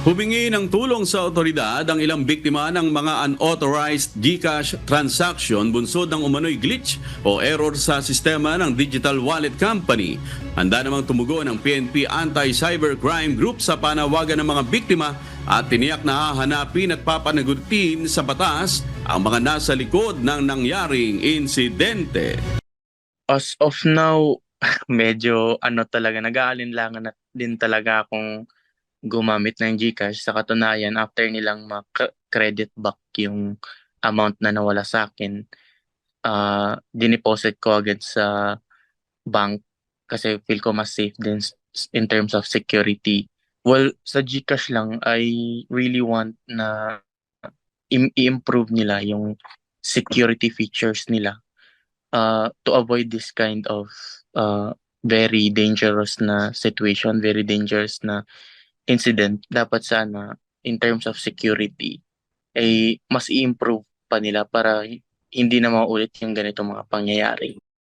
Humingi ng tulong sa otoridad ang ilang biktima ng mga unauthorized GCash transaction bunsod ng umano'y glitch o error sa sistema ng Digital Wallet Company. Handa namang tumugon ang PNP Anti-Cybercrime Group sa panawagan ng mga biktima at tiniyak na hahanapin at papanagutin sa batas ang mga nasa likod ng nangyaring insidente. As of now, medyo talaga, nag-aalinlangan na din talaga akong gumamit ng GCash. Sa katunayan, after nilang credit back yung amount na nawala sa akin, dineposit ko agad sa bank kasi feel ko mas safe din in terms of security. Well, sa GCash lang, I really want na i-improve nila yung security features nila to avoid this kind of very dangerous na situation, very dangerous na incident. Dapat sana, in terms of security, ay mas i-improve pa nila para hindi na maulit yung ganitong mga pangyayari.